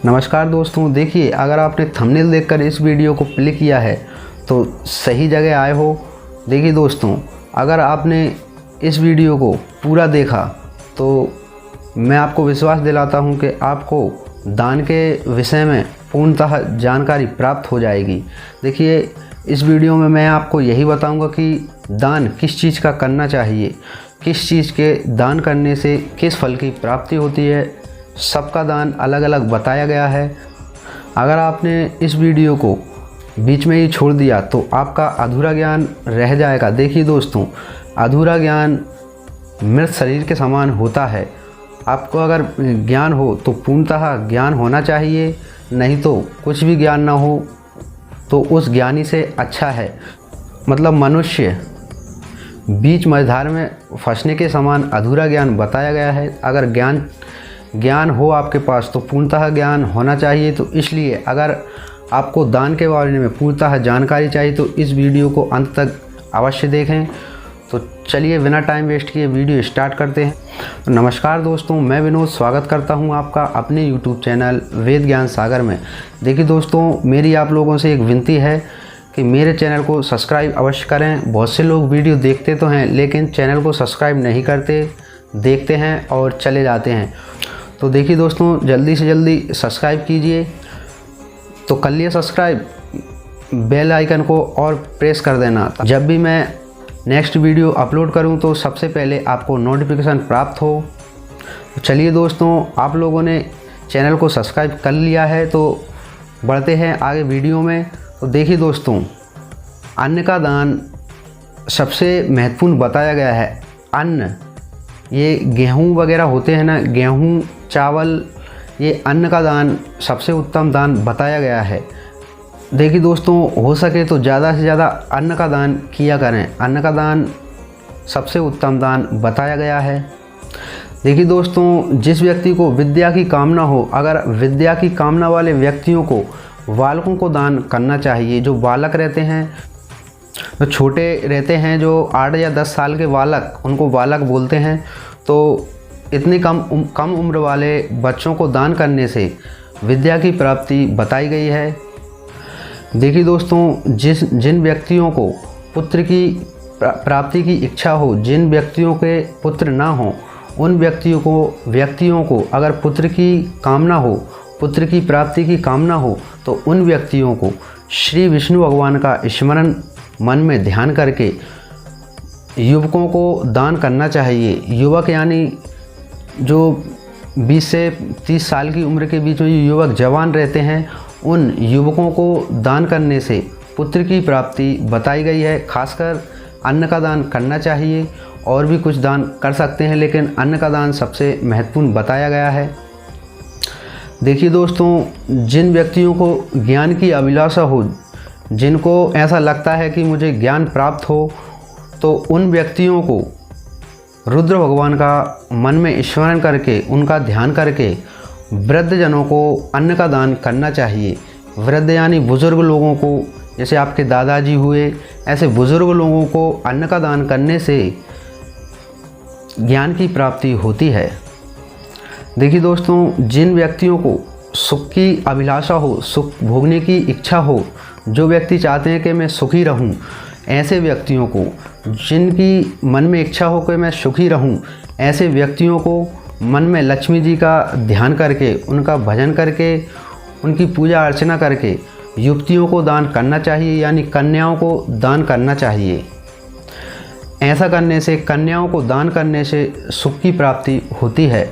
नमस्कार दोस्तों, देखिए अगर आपने थंबनेल देखकर इस वीडियो को क्लिक किया है तो सही जगह आए हो। देखिए दोस्तों, अगर आपने इस वीडियो को पूरा देखा तो मैं आपको विश्वास दिलाता हूं कि आपको दान के विषय में पूर्णतः जानकारी प्राप्त हो जाएगी। देखिए इस वीडियो में मैं आपको यही बताऊंगा कि दान किस चीज़ का करना चाहिए, किस चीज़ के दान करने से किस फल की प्राप्ति होती है। सबका दान अलग अलग बताया गया है। अगर आपने इस वीडियो को बीच में ही छोड़ दिया तो आपका अधूरा ज्ञान रह जाएगा। देखिए दोस्तों, अधूरा ज्ञान मृत शरीर के समान होता है। आपको अगर ज्ञान हो तो पूर्णतः ज्ञान होना चाहिए, नहीं तो कुछ भी ज्ञान ना हो तो उस ज्ञानी से अच्छा है। मतलब मनुष्य बीच मझधार में फंसने के समान अधूरा ज्ञान बताया गया है। अगर ज्ञान हो आपके पास तो पूर्णतः ज्ञान होना चाहिए। तो इसलिए अगर आपको दान के बारे में पूर्णतः जानकारी चाहिए तो इस वीडियो को अंत तक अवश्य देखें। तो चलिए बिना टाइम वेस्ट किए वीडियो स्टार्ट करते हैं। तो नमस्कार दोस्तों, मैं विनोद स्वागत करता हूं आपका अपने YouTube चैनल वेद ज्ञान सागर में। देखिए दोस्तों, मेरी आप लोगों से एक विनती है कि मेरे चैनल को सब्सक्राइब अवश्य करें। बहुत से लोग वीडियो देखते तो हैं लेकिन चैनल को सब्सक्राइब नहीं करते, देखते हैं और चले जाते हैं। तो देखिए दोस्तों, जल्दी से जल्दी सब्सक्राइब कीजिए। तो कर लिए सब्सक्राइब, बेल आइकन को और प्रेस कर देना। जब भी मैं नेक्स्ट वीडियो अपलोड करूं तो सबसे पहले आपको नोटिफिकेशन प्राप्त हो। तो चलिए दोस्तों, आप लोगों ने चैनल को सब्सक्राइब कर लिया है तो बढ़ते हैं आगे वीडियो में। तो देखिए दोस्तों, अन्न का दान सबसे महत्वपूर्ण बताया गया है। अन्न, ये गेहूँ वगैरह होते हैं ना, गेहूँ चावल, ये अन्न का दान सबसे उत्तम दान बताया गया है। देखिए दोस्तों, हो सके तो ज़्यादा से ज़्यादा अन्न का दान किया करें। अन्न का दान सबसे उत्तम दान बताया गया है। देखिए दोस्तों, जिस व्यक्ति को विद्या की कामना हो, अगर विद्या की कामना वाले व्यक्तियों को बालकों को दान करना चाहिए। जो बालक रहते हैं, जो छोटे रहते हैं, जो 8 या 10 साल के बालक, उनको बालक बोलते हैं। तो इतनी कम उम्र वाले बच्चों को दान करने से विद्या की प्राप्ति बताई गई है। देखिए दोस्तों, जिन व्यक्तियों को पुत्र की प्राप्ति की इच्छा हो, जिन व्यक्तियों के पुत्र ना हो, उन व्यक्तियों को अगर पुत्र की कामना हो, पुत्र की प्राप्ति की कामना हो तो उन व्यक्तियों को श्री विष्णु भगवान का स्मरण मन में ध्यान करके युवकों को दान करना चाहिए। युवक यानी जो 20 से 30 साल की उम्र के बीच में युवक जवान रहते हैं, उन युवकों को दान करने से पुत्र की प्राप्ति बताई गई है। खासकर अन्न का दान करना चाहिए, और भी कुछ दान कर सकते हैं लेकिन अन्न का दान सबसे महत्वपूर्ण बताया गया है। देखिए दोस्तों, जिन व्यक्तियों को ज्ञान की अभिलाषा हो, जिनको ऐसा लगता है कि मुझे ज्ञान प्राप्त हो, तो उन व्यक्तियों को रुद्र भगवान का मन में स्मरण करके, उनका ध्यान करके वृद्धजनों को अन्न का दान करना चाहिए। वृद्ध यानी बुज़ुर्ग लोगों को, जैसे आपके दादाजी हुए, ऐसे बुज़ुर्ग लोगों को अन्न का दान करने से ज्ञान की प्राप्ति होती है। देखिए दोस्तों, जिन व्यक्तियों को सुख की अभिलाषा हो, सुख भोगने की इच्छा हो, जो व्यक्ति चाहते हैं कि मैं सुखी रहूं, ऐसे व्यक्तियों को, जिनकी मन में इच्छा हो कि मैं सुखी रहूं, ऐसे व्यक्तियों को मन में लक्ष्मी जी का ध्यान करके, उनका भजन करके, उनकी पूजा अर्चना करके युवतियों को दान करना चाहिए, यानी कन्याओं को दान करना चाहिए। ऐसा करने से, कन्याओं को दान करने से सुख की प्राप्ति होती है।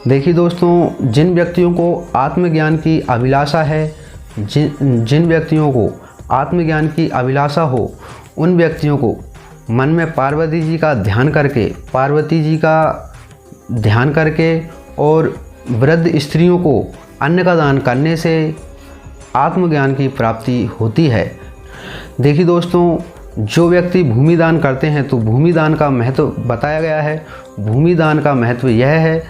देखिए दोस्तों, जिन व्यक्तियों को आत्मज्ञान की अभिलाषा है, जिन व्यक्तियों को आत्मज्ञान की अभिलाषा हो, उन व्यक्तियों को मन में पार्वती जी का ध्यान करके और वृद्ध स्त्रियों को अन्न का दान करने से आत्मज्ञान की प्राप्ति होती है। देखिए दोस्तों, जो व्यक्ति भूमि दान करते हैं तो भूमि दान का महत्व बताया गया है। भूमि दान का महत्व यह है,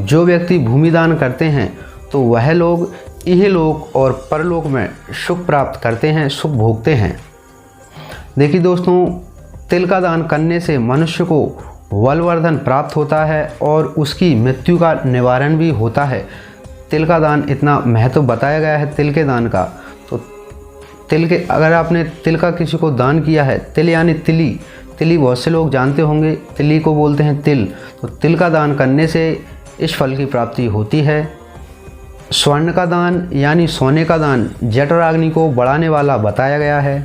जो व्यक्ति भूमि दान करते हैं तो वह लोग इहलोक और परलोक में सुख प्राप्त करते हैं, सुख भोगते हैं। देखिए दोस्तों, तिल का दान करने से मनुष्य को बलवर्धन प्राप्त होता है और उसकी मृत्यु का निवारण भी होता है। तिल का दान इतना महत्व बताया गया है तिल के दान का। तो तिल के, अगर आपने तिल का किसी को दान किया है, तिल यानी तिली, तिली बहुत से लोग जानते होंगे, तिली को बोलते हैं तिल। तो तिल का दान करने से इस फल की प्राप्ति होती है। स्वर्ण का दान यानी सोने का दान जठराग्नि को बढ़ाने वाला बताया गया है।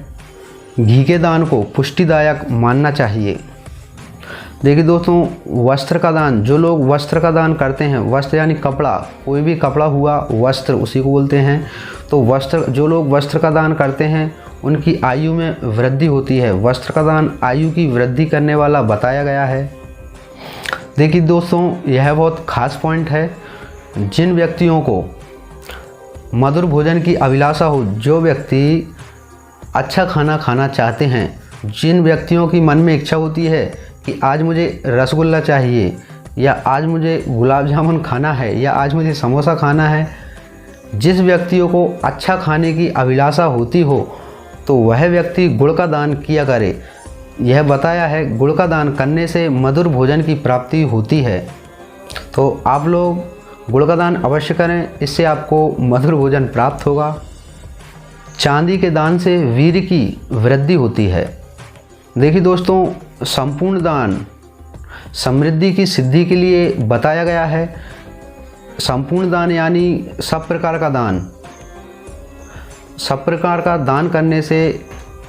घी के दान को पुष्टिदायक मानना चाहिए। देखिए दोस्तों, वस्त्र का दान, जो लोग वस्त्र का दान करते हैं, वस्त्र यानी कपड़ा, कोई भी कपड़ा हुआ वस्त्र उसी को बोलते हैं। तो वस्त्र, जो लोग वस्त्र का दान करते हैं उनकी आयु में वृद्धि होती है। वस्त्र का दान आयु की वृद्धि करने वाला बताया गया है। देखिए दोस्तों, यह बहुत खास पॉइंट है। जिन व्यक्तियों को मधुर भोजन की अभिलाषा हो, जो व्यक्ति अच्छा खाना खाना चाहते हैं, जिन व्यक्तियों की मन में इच्छा होती है कि आज मुझे रसगुल्ला चाहिए, या आज मुझे गुलाब जामुन खाना है, या आज मुझे समोसा खाना है, जिस व्यक्तियों को अच्छा खाने की अभिलाषा होती हो तो वह व्यक्ति गुड़ का दान किया करे। यह बताया है गुड़ का दान करने से मधुर भोजन की प्राप्ति होती है। तो आप लोग गुड़ का दान अवश्य करें, इससे आपको मधुर भोजन प्राप्त होगा। चांदी के दान से वीर की वृद्धि होती है। देखिए दोस्तों, संपूर्ण दान समृद्धि की सिद्धि के लिए बताया गया है। संपूर्ण दान यानी सब प्रकार का दान, सब प्रकार का दान करने से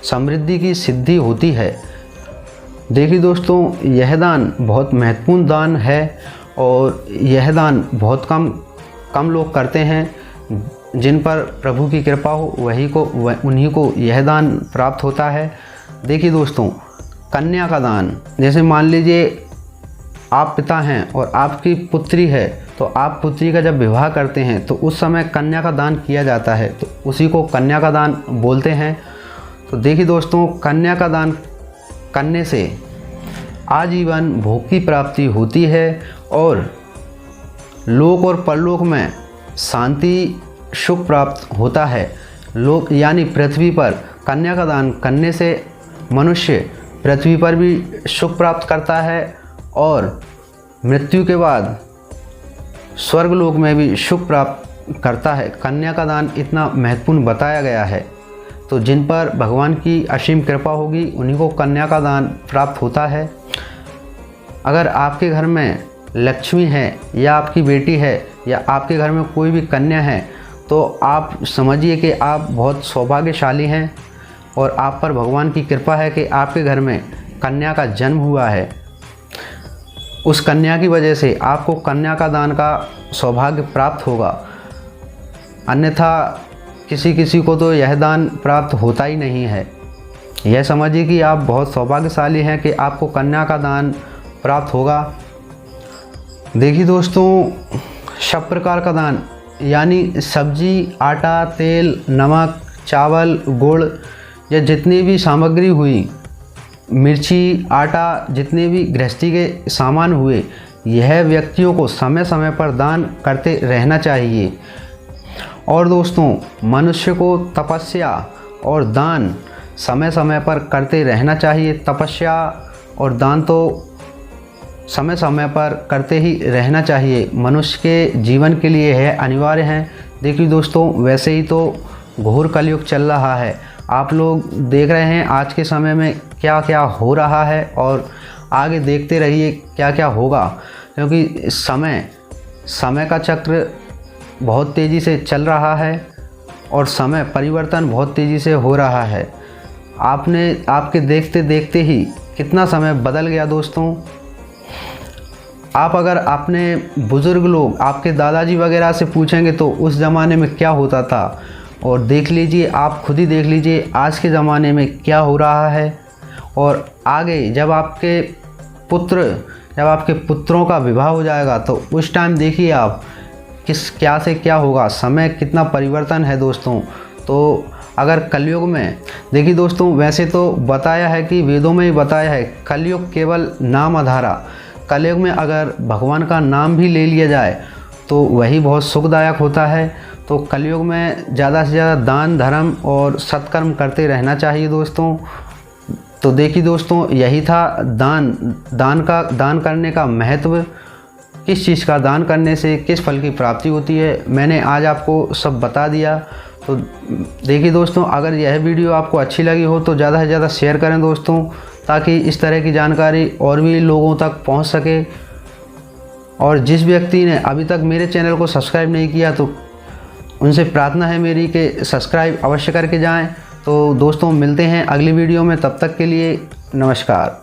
समृद्धि की सिद्धि होती है। देखिए दोस्तों, यह दान बहुत महत्वपूर्ण दान है और यह दान बहुत कम लोग करते हैं। जिन पर प्रभु की कृपा हो उन्हीं को यह दान प्राप्त होता है। देखिए दोस्तों, कन्या का दान, जैसे मान लीजिए आप पिता हैं और आपकी पुत्री है, तो आप पुत्री का जब विवाह करते हैं तो उस समय कन्या का दान किया जाता है, तो उसी को कन्या का दान बोलते हैं। तो देखिए दोस्तों, कन्या का दान करने से आजीवन भोग की प्राप्ति होती है और लोक और परलोक में शांति सुख प्राप्त होता है। लोक यानी पृथ्वी पर कन्या का दान करने से मनुष्य पृथ्वी पर भी सुख प्राप्त करता है और मृत्यु के बाद स्वर्गलोक में भी सुख प्राप्त करता है। कन्या का दान इतना महत्वपूर्ण बताया गया है। तो जिन पर भगवान की असीम कृपा होगी उन्हीं को कन्या का दान प्राप्त होता है। अगर आपके घर में लक्ष्मी है या आपकी बेटी है या आपके घर में कोई भी कन्या है तो आप समझिए कि आप बहुत सौभाग्यशाली हैं और आप पर भगवान की कृपा है कि आपके घर में कन्या का जन्म हुआ है। उस कन्या की वजह से आपको कन्या का दान का सौभाग्य प्राप्त होगा, अन्यथा किसी को तो यह दान प्राप्त होता ही नहीं है। यह समझिए कि आप बहुत सौभाग्यशाली हैं कि आपको कन्या का दान प्राप्त होगा। देखिए दोस्तों, सब प्रकार का दान यानी सब्जी, आटा, तेल, नमक, चावल, गुड़, या जितनी भी सामग्री हुई, मिर्ची, आटा, जितने भी गृहस्थी के सामान हुए, यह व्यक्तियों को समय समय पर दान करते रहना चाहिए। और दोस्तों, मनुष्य को तपस्या और दान समय समय पर करते रहना चाहिए। तपस्या और दान तो समय समय पर करते ही रहना चाहिए, मनुष्य के जीवन के लिए है, अनिवार्य हैं। देखिए दोस्तों, वैसे ही तो घोर कलयुग चल रहा है। आप लोग देख रहे हैं आज के समय में क्या क्या हो रहा है और आगे देखते रहिए क्या क्या होगा, क्योंकि समय का चक्र बहुत तेज़ी से चल रहा है और समय परिवर्तन बहुत तेज़ी से हो रहा है। आपके देखते देखते ही कितना समय बदल गया दोस्तों। आप अगर अपने बुज़ुर्ग लोग, आपके दादाजी वगैरह से पूछेंगे तो उस ज़माने में क्या होता था, और देख लीजिए, आप खुद ही देख लीजिए आज के ज़माने में क्या हो रहा है। और आगे जब आपके पुत्रों का विवाह हो जाएगा तो उस टाइम देखिए आप क्या से क्या होगा, समय कितना परिवर्तन है दोस्तों। तो अगर कलयुग में, देखिए दोस्तों, वैसे तो बताया है कि वेदों में ही बताया है कलयुग केवल नाम आधारा। कलयुग में अगर भगवान का नाम भी ले लिया जाए तो वही बहुत सुखदायक होता है। तो कलयुग में ज़्यादा से ज़्यादा दान धर्म और सत्कर्म करते रहना चाहिए दोस्तों। तो देखिए दोस्तों, यही था दान करने का महत्व। किस चीज़ का दान करने से किस फल की प्राप्ति होती है, मैंने आज आपको सब बता दिया। तो देखिए दोस्तों, अगर यह वीडियो आपको अच्छी लगी हो तो ज़्यादा से ज़्यादा शेयर करें दोस्तों, ताकि इस तरह की जानकारी और भी लोगों तक पहुंच सके। और जिस व्यक्ति ने अभी तक मेरे चैनल को सब्सक्राइब नहीं किया तो उनसे प्रार्थना है मेरी कि सब्सक्राइब अवश्य करके जाएं। तो दोस्तों मिलते हैं अगली वीडियो में, तब तक के लिए नमस्कार।